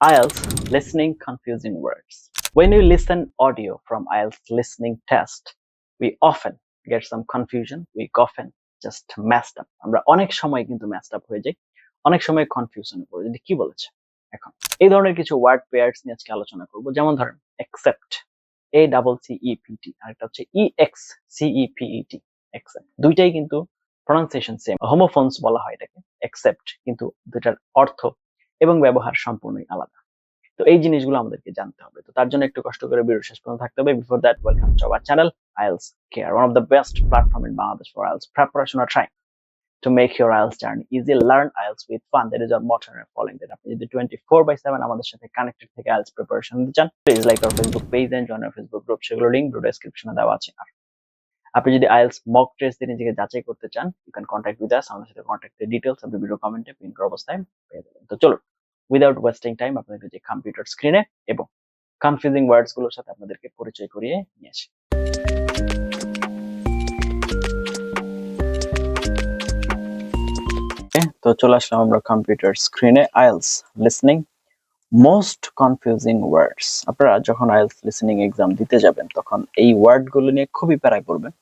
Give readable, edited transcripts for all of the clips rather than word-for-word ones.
IELTS listening confusing words. When we listen audio from IELTS listening test, we often get some confusion. We often just messed up. আমরা অনেক সময় কিন্তু messed up হয়ে যাই, অনেক সময় কনফিউশনে পড়ে যাই কি বলেছে এখন। এই ধরনের কিছু ওয়ার্ড পেয়ার্স নিয়ে আজকে আলোচনা করব। যেমন ধরেন accept, ACCEPT, আরেকটা হচ্ছে EXCEPET, accept। দুইটাই কিন্তু প্রনাউন্সিয়েশন সেম, হোমোফোনস বলা হয় এটাকে accept, কিন্তু দুটার অর্থ এবং ব্যবহার সম্পূর্ণই আলাদা। তো এই জিনিসগুলো আমাদেরকে জানতে হবে। তো তার জন্য একটু কষ্ট করে ভিডিও শেষ পর্যন্ত থাকতে হবে। Before that, welcome to our channel IELTS Care, one of the best platform in Bangladesh for IELTS preparation or trying to make your IELTS journey easy. Learn IELTS with fun. That is our motto and following that. আপনি যদি 24/7 আমাদের সাথে connected থেকে IELTS preparation নিতে চান, please like our Facebook page and join our Facebook group. সেগুলো link video ডেসক্রিপশনে দেওয়া আছে। আর আপনি যদি IELTS মক টেস্ট দিয়ে নিজেকে যাচাই করতে চান, you can contact with us. আমাদের সাথে কন্ট্যাক্টের ডিটেইলস আপনি ভিডিও কমেন্টে পিন করা অবস্থায় পেয়ে যাবেন। তো চলুন, উইদাউট ওয়েস্টিং টাইম আপনাদেরকে যে কম্পিউটার স্ক্রিনে এবং কনফিউজিং ওয়ার্ডস গুলোর সাথে আপনাদেরকে পরিচয় করিয়ে নিয়ে আসি। তো চলে আসলাম আমরা কম্পিউটার স্ক্রিনে। IELTS লিসনিং মোস্ট কনফিউজিং ওয়ার্ডস। আপনারা যখন IELTS লিসনিং এক্সাম দিতে যাবেন তখন এই ওয়ার্ড গুলো নিয়ে খুবই প্যারায় পড়বেন।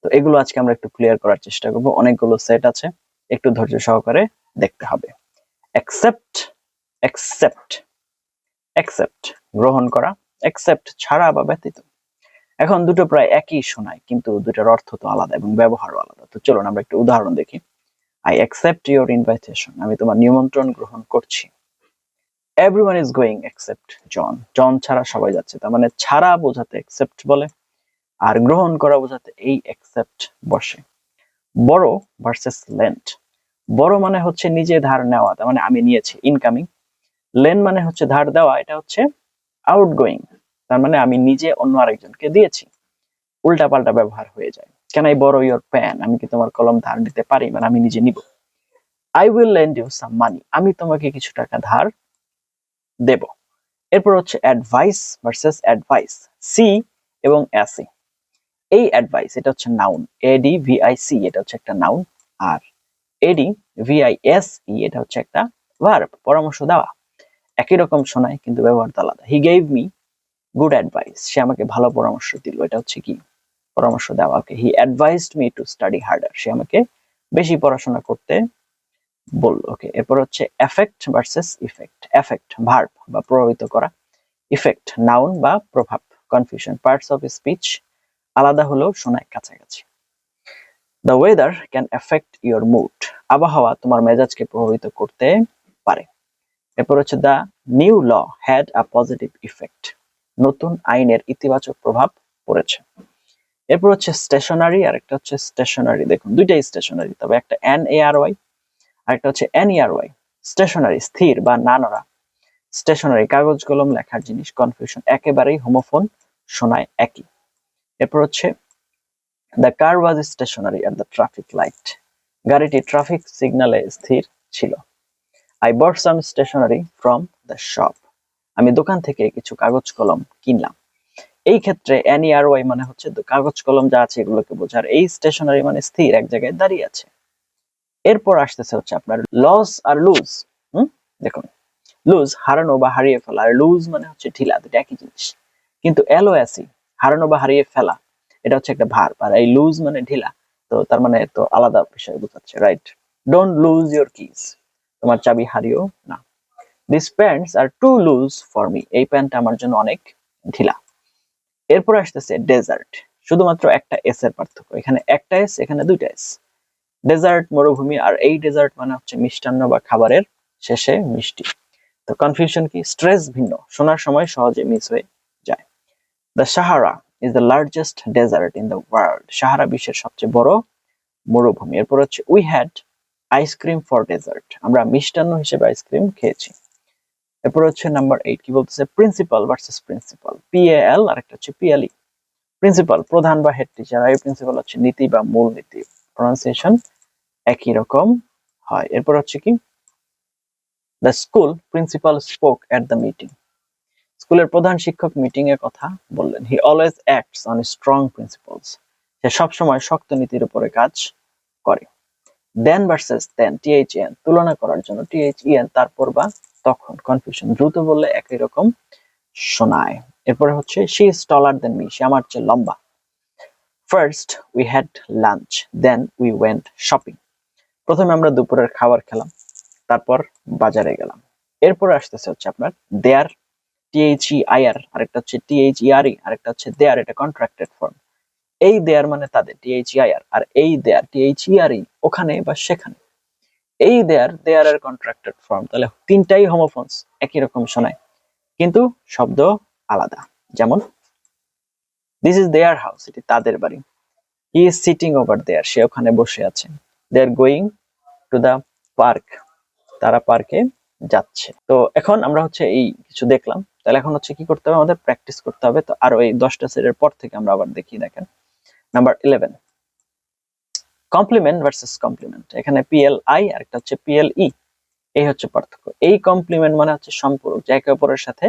তো এগুলো আজকে আমরা একটু ক্লিয়ার করার চেষ্টা করব। অনেকগুলো সেট আছে, একটু ধৈর্য সহকারে দেখতে হবে। accept, accept, accept গ্রহণ করা, accept ছাড়া বা ব্যতীত। এখন দুটো প্রায় একই শোনায়, কিন্তু দুটোর অর্থ তো আলাদা এবং ব্যবহারও আলাদা। তো চলুন আমরা একটু উদাহরণ দেখি। I accept your invitation, আমি তোমার নিমন্ত্রণ গ্রহণ করছি। Everyone is going except John, জন ছাড়া সবাই যাচ্ছে। তার মানে ছাড়া বোঝাতে accept বলে, আর গ্রহণ করা বোঝাতে এই accept বসে। borrow ভার্সেস lend, borrow মানে হচ্ছে নিজে ধার নেওয়া, তার মানে আমি নিয়েছি, ইনকামিং। lend মানে হচ্ছে ধার দেওয়া, এটা হচ্ছে আউটগোয়িং, তার মানে আমি নিজে অন্য আরেকজনকে দিয়েছি। উল্টা পাল্টা ব্যবহার হয়ে যায়। Can I borrow your pen, আমি কি তোমার কলম ধার নিতে পারি, মানে আমি নিজে নিব। I will lend you some money, আমি তোমাকে কিছু টাকা ধার দেব। এরপর হচ্ছে অ্যাডভাইস ভার্সেস অ্যাডভাইস, সি এবং এসি। এই অ্যাডভাইস এটা হচ্ছে নাউন, ADVIC এটা হচ্ছে একটা নাউন, আর ADVISE এটা হচ্ছে একটা ভার্ব, পরামর্শ দেওয়া। একই রকম শোনায় কিন্তু ব্যবহারটা আলাদা। He gave me good advice, সে আমাকে ভালো পরামর্শ দিল, এটা হচ্ছে কি পরামর্শ দেওয়া। ওকে, he advised me to study harder, সে আমাকে বেশি পড়াশোনা করতে বলল। ওকে, এরপর হচ্ছে effect versus effect. Effect verb বা প্রভাবিত করা, ইফেক্ট নাউন বা প্রভাব। কনফিউশন, পার্টস অফ স্পিচ আলাদা হলেও শোনায় কাছাকাছি। The weather can affect your mood, আবহাওয়া তোমার মেজাজকে প্রভাবিত করতে পারে। এরপর হচ্ছে the new law had a positive effect, নতুন আইনের ইতিবাচক প্রভাব পড়েছে। এরপর হচ্ছে স্টেশনারি, আর একটা হচ্ছে স্টেশনারি। দেখুন দুইটাই স্টেশনারি, তবে একটা NARY আর একটা হচ্ছে NERY। স্টেশনারি স্থির বা না নড়া, স্টেশনারি কাগজ কলম লেখার জিনিস। কনফিউশন, একেবারেই হোমোফোন, শোনায় একই। এরপর হচ্ছে the car was stationary at the traffic light, গাড়িটি ট্রাফিক সিগন্যালে স্থির ছিল। I bought some stationery from the shop, আমি দোকান থেকে কিছু কাগজ কলম কিনলাম। এই ক্ষেত্রে NERY মানে হচ্ছে কাগজ কলম যা আছে এগুলোকে বোঝার, এই স্টেশনারি মানে স্থির, এক জায়গায় দাঁড়িয়ে আছে। এরপর আসতেছে হচ্ছে আপনার লস আর লুজ। দেখুন, লুজ হারানো বা হারিয়ে ফেলা, আর লুজ মানে হচ্ছে ঢিলা, দুটো একই জিনিস। কিন্তু LOSE হারানো বা হারিয়ে ফেলা, এটা হচ্ছে একটা ভার্ব, আর এই লুজ মানে ঢিলা, তো তার মানে তো আলাদা বিষয় বোঝাচ্ছে, right? Don't lose your keys, তোমার চাবি হারিও না। This pants are too loose for me, এই প্যান্টটা আমার জন্য অনেক ঢিলা। এরপর আসতেছে ডেজার্ট, শুধুমাত্র একটা এস এর পার্থক্য, এখানে একটা এস, এখানে দুইটা এস। ডেজার্ট মরুভূমি, আর এই ডেজার্ট মানে হচ্ছে মিষ্টান্ন বা খাবারের শেষে মিষ্টি। তো কনফিউশন কি? স্ট্রেস ভিন্ন, শোনার সময় সহজে মিস হয়ে যায়। The Sahara is the largest desert in the world, Sahara বিশ্বের সবচেয়ে বড় মরুভূমি। এরপর হচ্ছে we had ice cream for dessert, আমরা মিষ্টান্ন হিসেবে আইসক্রিম খেয়েছি। এরপর হচ্ছে নাম্বার 8, কি বলতেছে? প্রিন্সিপাল ভার্সেস প্রিন্সিপাল, PAL আর একটা হচ্ছে PLE। প্রিন্সিপাল প্রধান বা হেড টিচার, আর প্রিন্সিপাল হচ্ছে নীতি বা মূল নীতি। প্রনাউন্সিয়েশন একই রকম হয়। এরপর হচ্ছে কি? The school principal spoke at the meeting, স্কুলের প্রধান শিক্ষক মিটিং এর কথা বললেন। He always acts on strong principles, সে সবসময় শক্ত নীতির উপরে কাজ করে। দেন ভার্সেস দেন, THEN তুলনা করার জন্য, THEN তারপর বা তখন, কনফিউশন, দ্রুত বললে একই রকম শোনায়। এরপরে হচ্ছে she is taller than me, সে আমার চেয়ে লম্বা। First we had lunch, then we went shopping. প্রথমে আমরা দুপুরের খাবার খেলাম, তারপর বাজারে গেলাম। এরপরে আসতেছে হচ্ছে আপনার দেয়ার, THEIR, আরেকটা হচ্ছে THERE, আরেকটা হচ্ছে দেয়ার, এটা কন্ট্রাক্টেড ফর্ম। এই দেয়ার মানে তাদের, THEIR, আর এই দেয়ার, THERE, ওখানে বা সেখানে। এই দেয়ার এর কন্ট্রাক্টেড ফর্ম। তাহলে তিনটাই হোমোফোনস, একই রকম শোনায় কিন্তু শব্দ আলাদা। যেমন দিস ইজ দেয়ার হাউস, এটি তাদের বাড়ি। He is sitting over there, সে ওখানে বসে আছে। They are going to the park, তারা পার্কে যাচ্ছে। তো এখন আমরা হচ্ছে এই কিছু দেখলাম, তাহলে এখন হচ্ছে কি করতে হবে, আমাদের প্র্যাকটিস করতে হবে। তো আরো এই 10টা সেটের পর থেকে আমরা আবার দেখি। দেখেন নাম্বার 11, কমপ্লিমেন্ট ভার্সেস কমপ্লিমেন্ট। এখানে PLI আর একটা হচ্ছে PLE, এই হচ্ছে পার্থক্য। এই কমপ্লিমেন্ট মানে হচ্ছে সম্পূরক, যে একে অপরের সাথে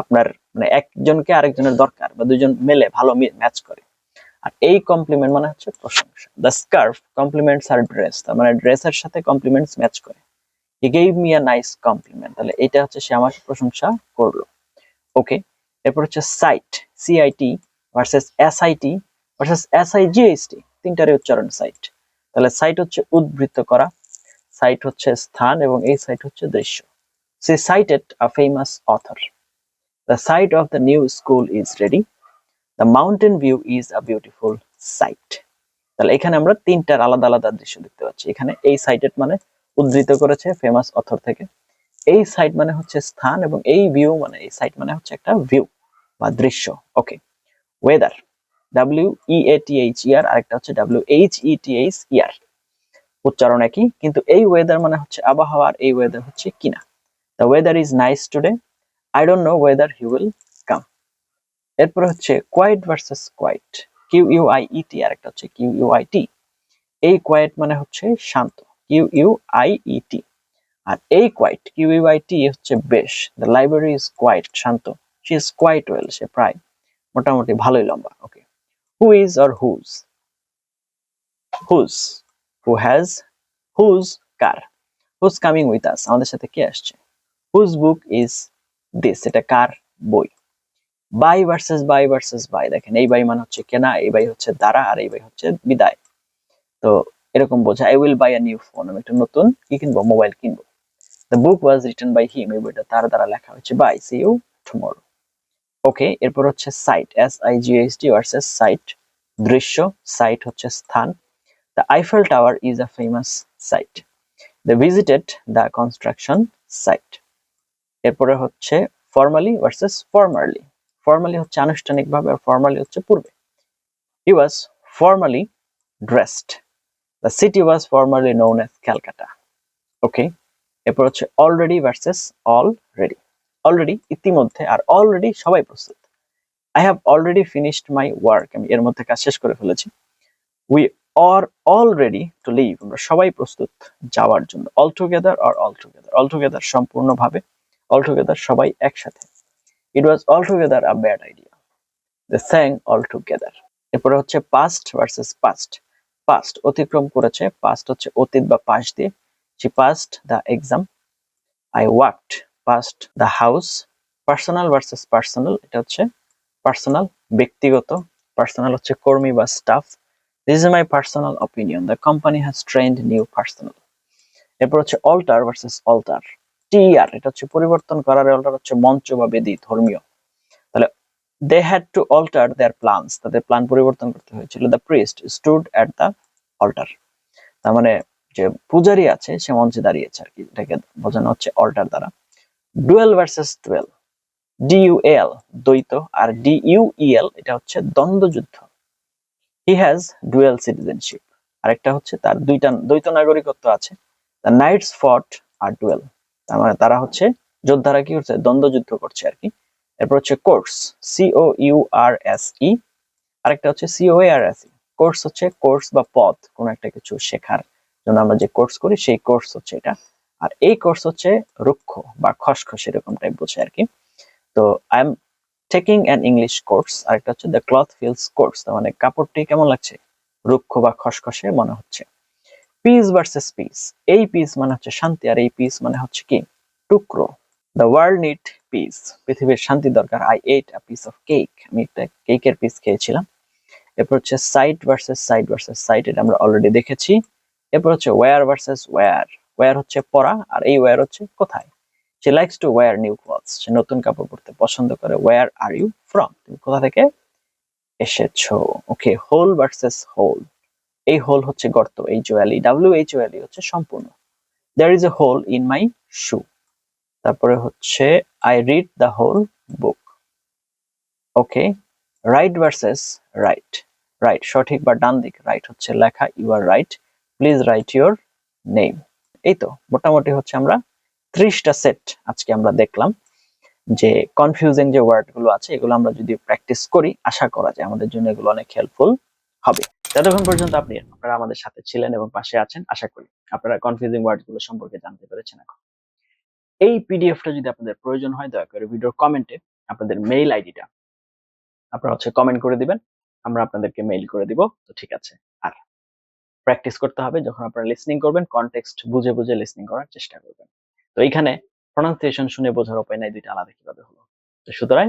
আপনার মানে একজনকে আরেকজনের দরকার বা দুজন মেলে ভালো ম্যাচ করে। আর এই কমপ্লিমেন্ট মানে হচ্ছে প্রশংসা। The scarf complements her dress, তার মানে ড্রেসের সাথে কমপ্লিমেন্টস ম্যাচ করে। He gave me a nice compliment, তাহলে এটা হচ্ছে সে আমাকে প্রশংসা করলো। ওকে, এরপর হচ্ছে site, CIT versus SIT versus SIGHT, তিনটারই উচ্চারণ সাইট। তাহলে সাইট হচ্ছে উদ্ধৃত করা, সাইট হচ্ছে স্থান, এবং এই সাইট হচ্ছে দৃশ্য। সে cited a famous author. The site of the new school is ready. The mountain view is a beautiful sight. তাহলে এখানে আমরা তিনটার আলাদা আলাদা দৃশ্য দেখতে পাচ্ছি। এখানে এই সাইটেড মানে উদ্ধৃত করেছে ফেমাস অথর থেকে, এই সাইট মানে হচ্ছে স্থান, এবং এই ভিউ মানে এই সাইট মানে হচ্ছে একটা ভিউ বা দৃশ্য। ওকে, ওয়েদার, WEATHER, আরেকটা হচ্ছে WHETHER, উচ্চারণ একই, কিন্তু এই ওয়েদার মানে হচ্ছে আবহাওয়া, আর এই ওয়েদার হচ্ছে কিনা। The weather is nice today. I don't know whether he will come. এরপর হচ্ছে quiet versus quiet, QUIET, আর একটা হচ্ছে QUIT। এই quiet মানে হচ্ছে শান্ত, QUIET, আর এই quiet, QUIT, হচ্ছে বেশ। The library is quiet, Shanto. She is quite well, সে প্রায় মোটামুটি ভালোই লম্বা। ওকে, who is or whose, whose, who has, whose, car, who's coming with us, আমাদের সাথে কে আসছে। whose book is this, এটা কার বই। বাই ভার্সেস বাই, দেখেন এই বাই মানে হচ্ছে কেনা, এই বাই হচ্ছে দ্বারা, আর এই বাই হচ্ছে বিদায়। তো এরকম বোঝা, I will buy a new phone, আমি একটা নতুন কি কিনবো, মোবাইল কিনবো। The book was written by him, এই বইটা তার দ্বারা লেখা হচ্ছে। Bye, see you tomorrow. Okay, এরপর হচ্ছে সাইট, SIGHT ভার্সেস সাইট, দৃশ্য, সাইট হচ্ছে স্থান। The Eiffel tower is a famous site. They visited the construction site. এরপরে হচ্ছে ফর্মালি ভার্সেস ফর্মারলি। ফর্মালি হচ্ছে আনুষ্ঠানিকভাবে, আর ফর্মালি হচ্ছে পূর্বে। He was formally dressed. The city was formerly known as Calcutta. Okay, এরপর হচ্ছে অলরেডি ভার্সেস অলরেডি। অলরেডি ইতিমধ্যে, আর already সবাই প্রস্তুত। I have already finished my work, আমি এর মধ্যে কাজ শেষ করে ফেলেছি। We are all ready to leave, আমরা সবাই প্রস্তুত যাওয়ার জন্য। অল টুগেদার আর অল টুগেদার, অল টুগেদার সম্পূর্ণভাবে, অল টুগেদার সবাই একসাথে। It was altogether a bad idea, they sang all together. এরপরে হচ্ছে পাস্ট ভার্সেস পাস্ট। পাস্ট অতিক্রম করেছে, পাস্ট হচ্ছে অতীত বা পাশ দিয়ে। She past the exam. I walked past the house. Personal versus personal, এটা হচ্ছে পার্সোনাল ব্যক্তিগত, পার্সোনাল হচ্ছে কর্মী বা staff. This is my personal opinion, the company has trend new personal. এরপর হচ্ছে অল্টার ভার্সেস অল্টার, TER, এটা হচ্ছে পরিবর্তন করার, অল্টার হচ্ছে মঞ্চ বা বেদি, ধর্মীয়। তাহলে they had to alter their plans, তাদের প্ল্যান পরিবর্তন করতে হয়েছিল। the priest stood at the altar, তার মানে যে পূজারি আছে সে মঞ্চে দাঁড়িয়েছে আর কি, এটাকে বোঝানো হচ্ছে altar দ্বারা। duel versus duel, DUAL দ্বৈত, আর DUEL এটা হচ্ছে দ্বন্দ্বযুদ্ধ। he has dual citizenship, আরেকটা হচ্ছে তার দ্বৈত নাগরিকত্ব আছে। the knights fought a duel, তার মানে তারা হচ্ছে যোদ্ধারা কি করছে, দ্বন্দ্বযুদ্ধ করছে আর কি। এরপর হচ্ছে কোর্স, COURSE, আরেকটা হচ্ছে COARSE। কোর্স হচ্ছে কোর্স বা পথ, কোন একটা কিছু শেখার জন্য আমরা যে কোর্স করি সেই কোর্স হচ্ছে এটা। আর এই কোর্স হচ্ছে রুক্ষ বা খসখস, এরকম টাইপ বোঝে আর কি। তো I am taking an English course, আরেকটা হচ্ছে দ্য ক্লথ ফিলস কোর্স, তার মানে কাপড়টি কেমন লাগছে, রুক্ষ বা খসখসে মনে হচ্ছে। পিস ভার্সেস পিস, এই পিস মানে হচ্ছে শান্তি, আর এই পিস মানে হচ্ছে কি, টুকরো। দ্য ওয়ার্ল্ড নিড পিস, পৃথিবীর শান্তি দরকার। I ate a piece of cake, আমি একটা কেকের পিস খেয়েছিলাম। এরপর হচ্ছে সাইট ভার্সেস সাইট, এটা আমরা অলরেডি দেখেছি। এরপর হচ্ছে ওয়্যার ভার্সেস ওয়্যার হচ্ছে পরা, আর এই ওয়্যার হচ্ছে কোথায়। she likes to wear new clothes, সে নতুন কাপড় পরতে পছন্দ করে। where are you from, তুমি কোথা থেকে এসেছো। ওকে, হোল ভার্সেস হোল, এই হোল হচ্ছে গর্ত, HOLE হচ্ছে সম্পূর্ণ। there is a hole in my shoe, তারপরে হচ্ছে I read the whole book. Okay, right versus write সঠিক বা ডান দিক, রাইট হচ্ছে লেখা, you are right, please write your name. এই তো মোটামুটি হচ্ছে আমরা 30টা সেট আজকে আমরা দেখলাম। যে কনফিউজিং যে ওয়ার্ড গুলো আছে এগুলো আমরা যদি প্র্যাকটিস করি, আশা করা যায় আমাদের জন্য এগুলো অনেক হেল্পফুল হবে। ততক্ষণ পর্যন্ত আপনারা আমাদের সাথে ছিলেন এবং পাশে আছেন, আশা করি আপনারা কনফিউজিং ওয়ার্ড গুলো সম্পর্কে জানতে পেরেছেন। এখন এই পিডিএফটা যদি আপনাদের প্রয়োজন হয়, দয়া করে ভিডিওর কমেন্টে আপনাদের মেইল আইডিটা আপনারা হচ্ছে কমেন্ট করে দিবেন, আমরা আপনাদেরকে মেইল করে দিব। তো ঠিক আছে, আর প্র্যাকটিস করতে হবে। যখন আপনারা লিসনিং করবেন, কনটেক্সট বুঝে বুঝে লিসনিং করার চেষ্টা করবেন। তো এইখানে প্রনাউন্সিয়েশন শুনে বোঝার উপায় নাই, দুইটা আলাদা কিভাবে হলো। তো সুতরাং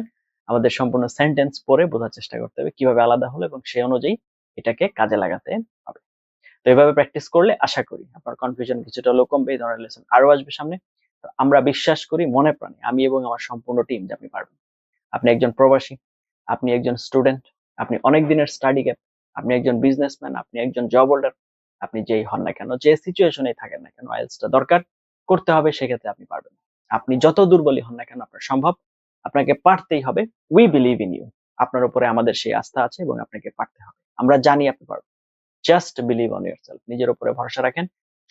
আমাদের সম্পূর্ণ সেন্টেন্স পড়ে বোঝার চেষ্টা করতে হবে কিভাবে আলাদা হলো, এবং সেই অনুযায়ী এটাকে কাজে লাগাতে হবে। তো এভাবে প্র্যাকটিস করলে আশা করি আপনার কনফিউশন কিছুটা হলেও কমবে, এই ধরনের লেসন আরো আসবে সামনে। তো আমরা বিশ্বাস করি মনে প্রাণে, আমি এবং আমার সম্পূর্ণ টিম, যে আপনি পারবেন। আপনি একজন প্রবাসী, আপনি একজন স্টুডেন্ট, আপনি অনেক দিনের স্টাডি গ্যাপ, আপনি একজন বিজনেসম্যান, আপনি একজন জব হোল্ডার, আপনি যেই হন না কেন, যে সিচুয়েশনে থাকেন না কেন, আইএলটিএসটা দরকার করতে হবে, সেক্ষেত্রে আপনি পারবেন। আপনি যত দুর্বলই হন না কেন, আপনার সম্ভব, আপনাকে পারতেই হবে। উই বিলিভ ইন ইউ, আপনার উপরে আমাদের সেই আস্থা আছে এবং আপনাকে পারতে হবে। আমরা জানি আপনি পারবেন। জাস্ট বিলিভ অন ইয়োরসেলফ, নিজের উপরে ভরসা রাখেন,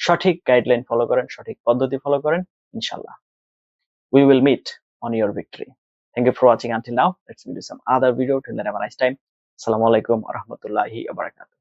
সঠিক গাইডলাইন ফলো করেন, সঠিক পদ্ধতি ফলো করেন, ইনশাল্লাহ we will meet on your victory. Thank you for watching until now. Let's meet you some other video. Till then, have a nice time. Assalamu alaikum wa rahmatullahi wa barakatuh.